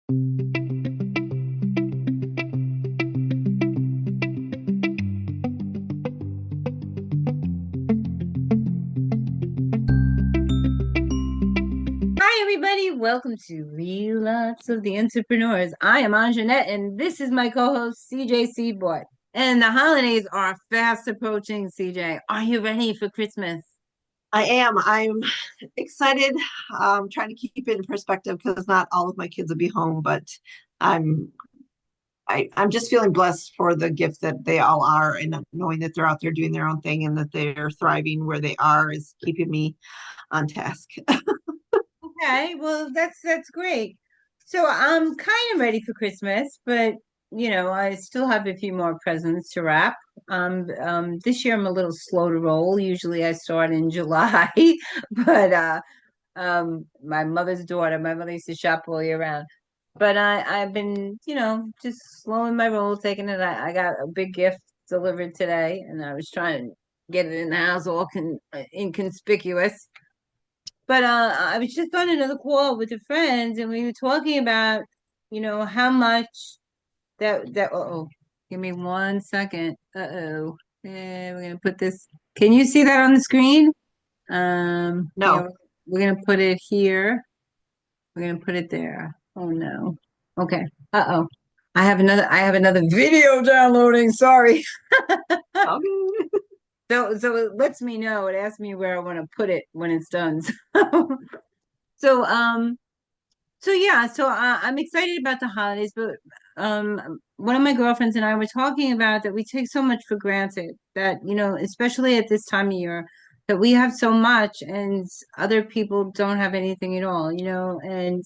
Hi, everybody. Welcome to Real Lots of the Entrepreneurs. I am Anjanette, and this is my co-host, CJ Seaboy. And the holidays are fast approaching, CJ. Are you ready for Christmas? I am. I'm excited. Trying to keep it in perspective because not all of my kids will be home, but I'm I'm just feeling blessed for the gift that they all are, and knowing that they're out there doing their own thing and that they're thriving where they are is keeping me on task. Okay, well, that's great. So I'm kind of ready for Christmas, but I still have a few more presents to wrap. This year I'm a little slow to roll. Usually I start in July, but my mother's daughter, my mother used to shop all year round. But I've been, just slowing my roll, taking it. I got a big gift delivered today, and I was trying to get it in the house all inconspicuous. But I was just on another call with a friend, and we were talking about, how much that. Oh, give me 1 second. Uh-oh. We're gonna put this. Can you see that on the screen? Yeah, No. we're gonna put it here. We're gonna put it there. Oh no. Okay. Uh-oh. I have another video downloading. Sorry. Okay. So it lets me know. It asks me where I want to put it when it's done. So so yeah, so I'm excited about the holidays, but one of my girlfriends and I were talking about that we take so much for granted that, especially at this time of year, that we have so much and other people don't have anything at all, and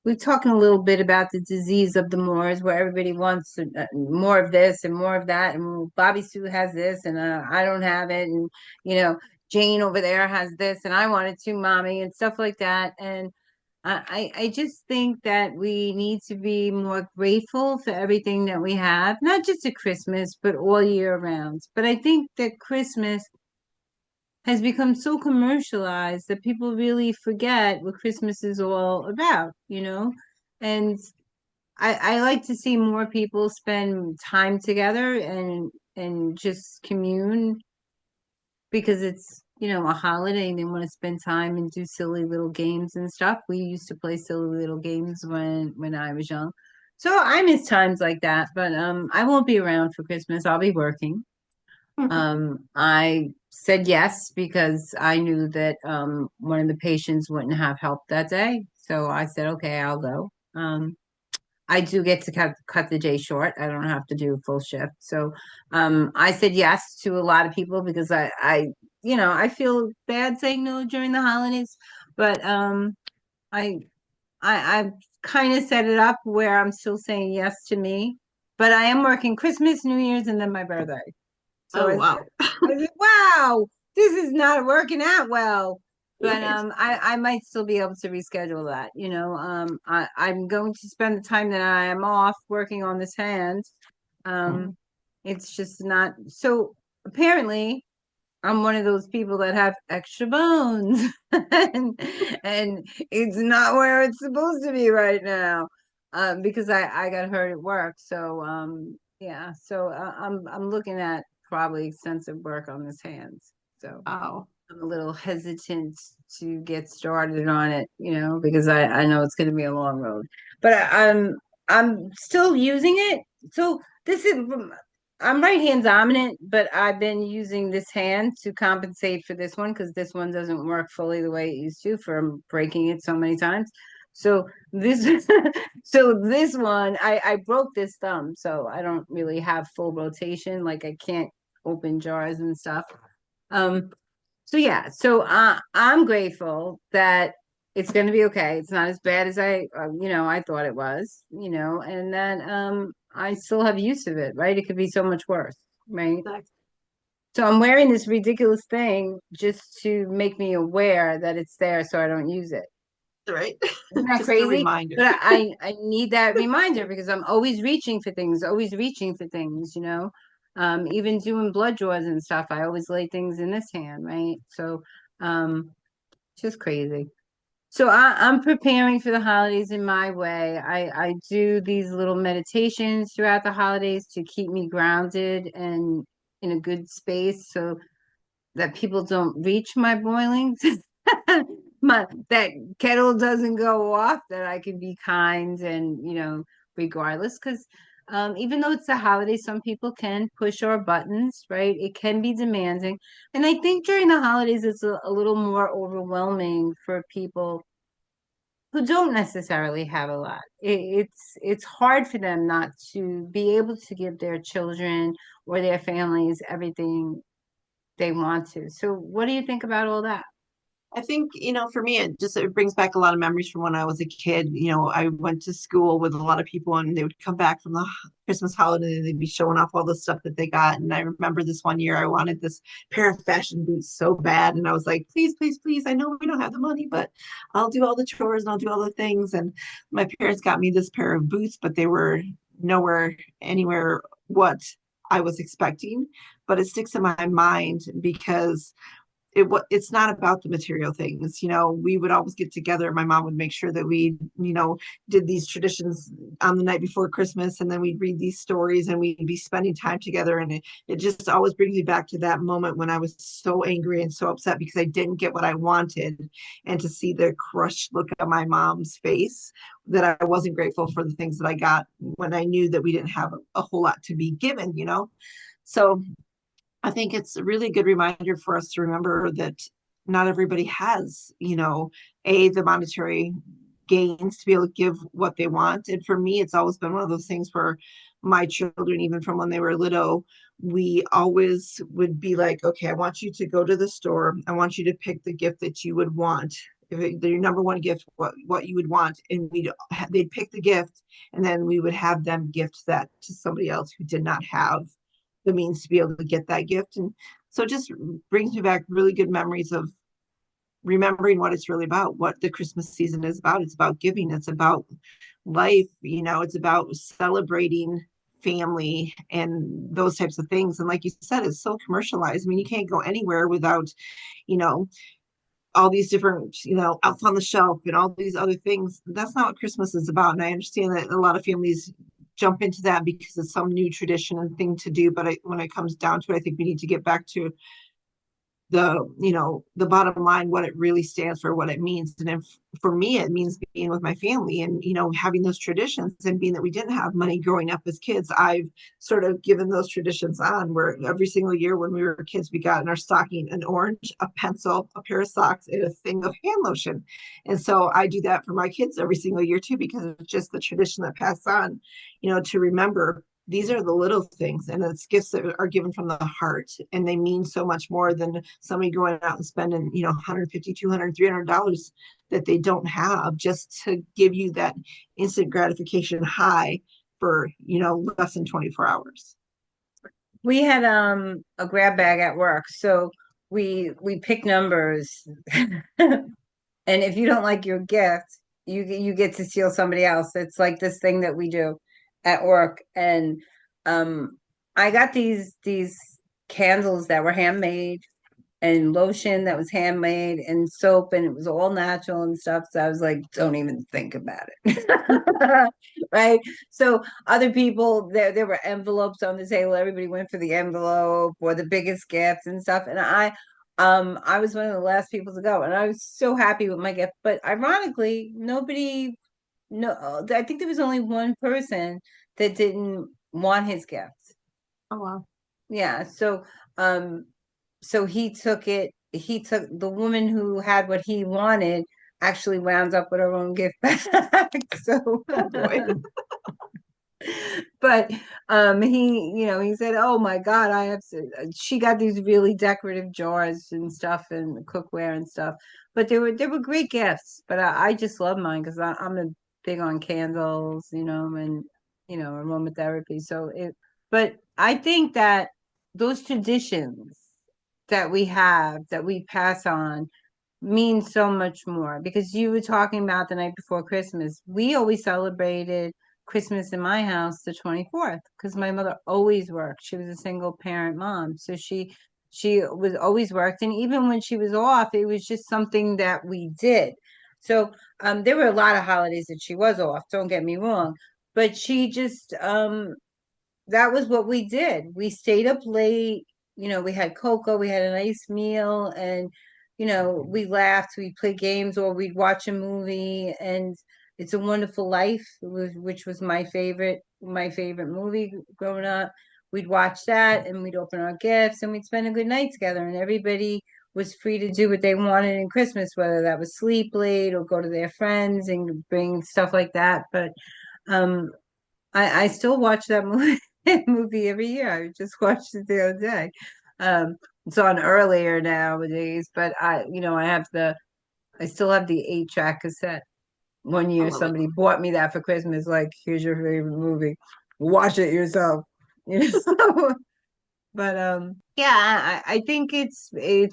we're talking a little bit about the disease of the Moors, where everybody wants more of this and more of that, and Bobby Sue has this, and I don't have it, and you know, Jane over there has this, and I want it too, mommy, and stuff like that. And I just think that we need to be more grateful for everything that we have, not just at Christmas, but all year round. But I think that Christmas has become so commercialized that people really forget what Christmas is all about. And I like to see more people spend time together and just commune because it's, a holiday and they want to spend time and do silly little games and stuff. We used to play silly little games when I was young. So I miss times like that, but I won't be around for Christmas. I'll be working. I said yes because I knew that one of the patients wouldn't have help that day. So I said, okay, I'll go. I do get to cut the day short. I don't have to do a full shift. So I said yes to a lot of people because I feel bad saying no during the holidays, but I I've kind of set it up where I'm still saying yes to me, but I am working Christmas, New Year's, and then my birthday. So Oh wow. I said, wow, this is not working out well. But Right. I might still be able to reschedule that. I'm going to spend the time that I am off working on this hand. Um, it's just not so apparently I'm one of those people that have extra bones and, and it's not where it's supposed to be right now. Because I got hurt at work. So yeah, so I'm looking at probably extensive work on this hand. So Oh. I'm a little hesitant to get started on it, because I know it's going to be a long road. But I'm still using it. So this is I'm right hand dominant, but I've been using this hand to compensate for this one because this one doesn't work fully the way it used to from breaking it so many times. So this so this one I broke this thumb, so I don't really have full rotation. Like I can't open jars and stuff. Um, so yeah, so I'm grateful that it's going to be okay. It's not as bad as I thought it was, and that I still have use of it, right? It could be so much worse, right? That's So I'm wearing this ridiculous thing just to make me aware that it's there so I don't use it. right. Isn't that Just a crazy? reminder. But I need that reminder because I'm always reaching for things, always reaching for things. Even doing blood draws and stuff, I always lay things in this hand, right? So, it's just crazy. So I'm preparing for the holidays in my way. I do these little meditations throughout the holidays to keep me grounded and in a good space so that people don't reach my boilings. My that kettle doesn't go off, that I can be kind and, regardless. Because even though it's the holidays, some people can push our buttons, right? It can be demanding. And I think during the holidays, it's a little more overwhelming for people who don't necessarily have a lot. It's hard for them not to be able to give their children or their families everything they want to. So what do you think about all that? I think, for me, it brings back a lot of memories from when I was a kid. I went to school with a lot of people and they would come back from the Christmas holiday and they'd be showing off all the stuff that they got. And I remember this one year I wanted this pair of fashion boots so bad. And I was like, please, please, please, I know we don't have the money, but I'll do all the chores and I'll do all the things. And my parents got me this pair of boots, but they were nowhere, anywhere what I was expecting. But it sticks in my mind because it's not about the material things. We would always get together. My mom would make sure that we did these traditions on the night before Christmas, and then we'd read these stories and we'd be spending time together. And it just always brings me back to that moment when I was so angry and so upset because I didn't get what I wanted, and to see the crushed look on my mom's face, that I wasn't grateful for the things that I got when I knew that we didn't have a whole lot to be given. So I think it's a really good reminder for us to remember that not everybody has, the monetary gains to be able to give what they want. And for me, it's always been one of those things where my children, even from when they were little, we always would be like, okay, I want you to go to the store. I want you to pick the gift that you would want. Your number one gift, what you would want, and they'd pick the gift, and then we would have them gift that to somebody else who did not have the means to be able to get that gift. And so it just brings me back really good memories of remembering what it's really about, what the Christmas season is about. It's about giving, it's about life, it's about celebrating family and those types of things. And like you said, it's so commercialized. I mean, you can't go anywhere without, you know, all these different, outs on the shelf and all these other things. That's not what Christmas is about. And I understand that a lot of families jump into that because it's some new tradition and thing to do. But when it comes down to it, I think we need to get back to the bottom line, what it really stands for, what it means. And if, for me, it means being with my family and having those traditions. And being that we didn't have money growing up as kids, I've sort of given those traditions on, where every single year when we were kids, we got in our stocking an orange, a pencil, a pair of socks, and a thing of hand lotion. And so I do that for my kids every single year too, because it's just the tradition that passed on, to remember these are the little things, and it's gifts that are given from the heart, and they mean so much more than somebody going out and spending 150, 200, $300 that they don't have, just to give you that instant gratification high for less than 24 hours. We had a grab bag at work, so we pick numbers. And if you don't like your gift, you get to steal somebody else. It's like this thing that we do at work. And I got these candles that were handmade, and lotion that was handmade, and soap, and it was all natural and stuff. So I was like, don't even think about it. Right. So other people, there were envelopes on the table. Everybody went for the envelope or the biggest gift and stuff. And I was one of the last people to go, and I was so happy with my gift. But ironically, nobody, no, I think there was only one person that didn't want his gift. Oh, wow. Yeah. Um, so he took the woman who had what he wanted, actually wound up with her own gift back. So Oh boy. but he said, oh my God, she got these really decorative jars and stuff and cookware and stuff. But they were great gifts. But I just love mine because I'm a big on candles, and aromatherapy. But I think that those traditions that we have, that we pass on, means so much more, because you were talking about the night before Christmas. We always celebrated Christmas in my house the 24th, because my mother always worked. She was a single parent mom. So she was always worked. And even when she was off, it was just something that we did. So there were a lot of holidays that she was off, don't get me wrong, but she just that was what we did. We stayed up late, we had cocoa, we had a nice meal, and we laughed, we'd play games, or we'd watch a movie, and It's a Wonderful Life, which was my favorite movie growing up. We'd watch that and we'd open our gifts and we'd spend a good night together, and everybody was free to do what they wanted in Christmas, whether that was sleep late or go to their friends and bring stuff like that. But um I still watch that movie movie every year. I just watched it the other day. Um, it's on earlier nowadays, but I still have the 8-track cassette. One I year love it. somebody bought me that for Christmas, like, here's your favorite movie. Watch it yourself. But yeah, I think it's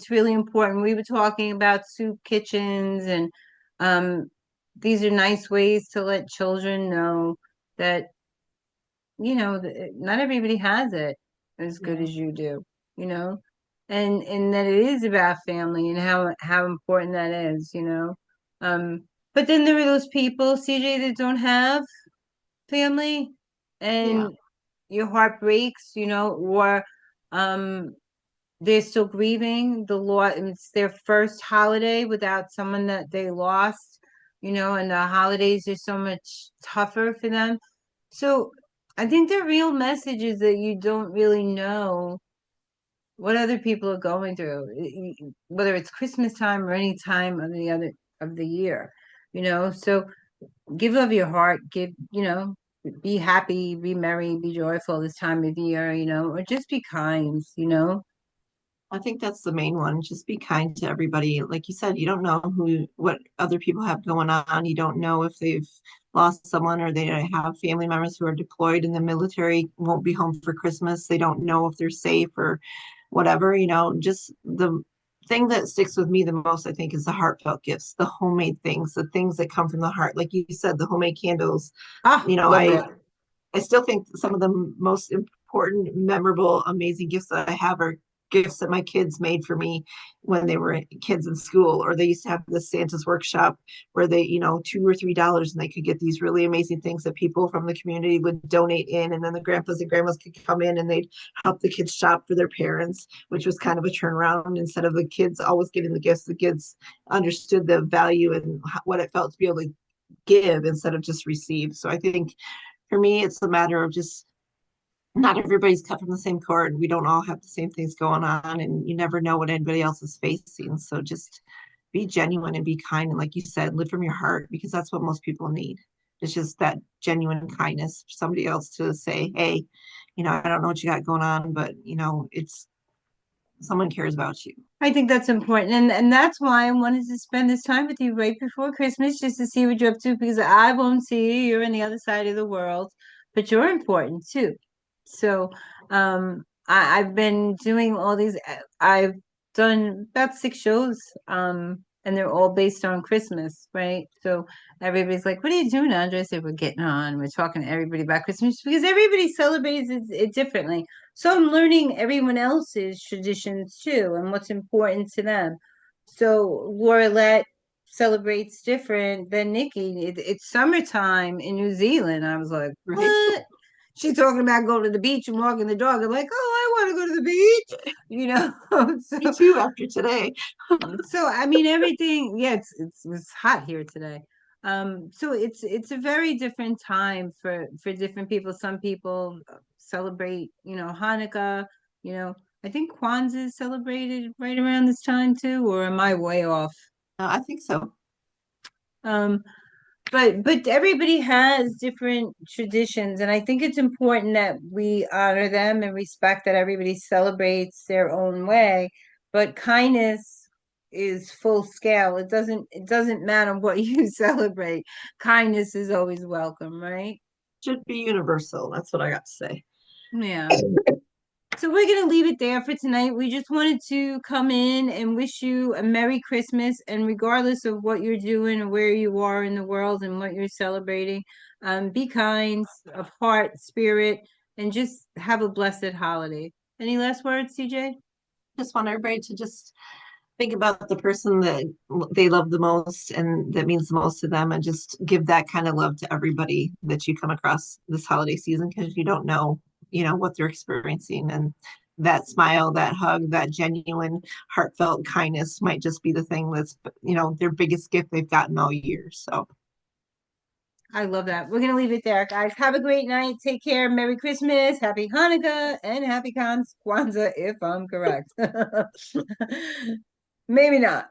really important. We were talking about soup kitchens, and um these are nice ways to let children know that not everybody has it as good Yeah. as you do, you know, and that it is about family and how important that is, you know. But then there are those people, CJ, that don't have family, Yeah. and your heart breaks, or um they're still grieving the loss, and it's their first holiday without someone that they lost, and the holidays are so much tougher for them. So I think the real message is that you don't really know what other people are going through, whether it's Christmas time or any time of the other of the year, So give of your heart, be happy, be merry, be joyful this time of year, or just be kind. I think that's the main one. Just be kind to everybody. Like you said, you don't know what other people have going on. You don't know if they've lost someone or they have family members who are deployed in the military, won't be home for Christmas. They don't know if they're safe or whatever, just the thing that sticks with me the most, I think, is the heartfelt gifts, the homemade things, the things that come from the heart. Like you said, the homemade candles. Ah, You know, love I that. I still think some of the most important, memorable, amazing gifts that I have are gifts that my kids made for me when they were kids in school, or they used to have the Santa's workshop where they, $2 or $3, and they could get these really amazing things that people from the community would donate in. And then the grandpas and grandmas could come in and they'd help the kids shop for their parents, which was kind of a turnaround. Instead of the kids always getting the gifts, the kids understood the value and what it felt to be able to give instead of just receive. So I think for me, it's a matter of just not everybody's cut from the same cord. We don't all have the same things going on, and you never know what anybody else is facing. So just be genuine and be kind. And like you said, live from your heart because that's what most people need. It's just that genuine kindness for somebody else to say, hey, I don't know what you got going on, but it's someone cares about you. I think that's important, and that's why I wanted to spend this time with you right before Christmas, just to see what you're up to, because I won't see you. You're on the other side of the world, but you're important too. So, I've been doing all these. I've done about 6 shows, and they're all based on Christmas, right? So everybody's like, "What are you doing, Andrea?" I said, "We're getting on. We're talking to everybody about Christmas because everybody celebrates it differently." So I'm learning everyone else's traditions too and what's important to them. So Laurelette celebrates different than Nikki. It's summertime in New Zealand. I was like, Right. what? She's talking about going to the beach and walking the dog. I'm like, oh, I want to go to the beach, you know. Me too after today. So I mean everything, yeah, it's hot here today. So it's a very different time for different people. Some people celebrate, Hanukkah, you know. I think Kwanzaa is celebrated right around this time too, or am I way off? I think so. Um, but everybody has different traditions, and I think it's important that we honor them and respect that everybody celebrates their own way. But kindness is full scale. It doesn't matter what you celebrate. Kindness is always welcome, right? Should be universal. That's what I got to say. Yeah. So we're going to leave it there for tonight. We just wanted to come in and wish you a Merry Christmas. And regardless of what you're doing or where you are in the world and what you're celebrating, be kind of heart, spirit, and just have a blessed holiday. Any last words, CJ? Just want everybody to just Think about the person that they love the most and that means the most to them, and just give that kind of love to everybody that you come across this holiday season, because you don't know, what they're experiencing. And that smile, that hug, that genuine, heartfelt kindness might just be the thing that's, their biggest gift they've gotten all year. So, I love that. We're gonna leave it there, guys. Have a great night. Take care. Merry Christmas, Happy Hanukkah, and Happy Kwanzaa, if I'm correct. Maybe not.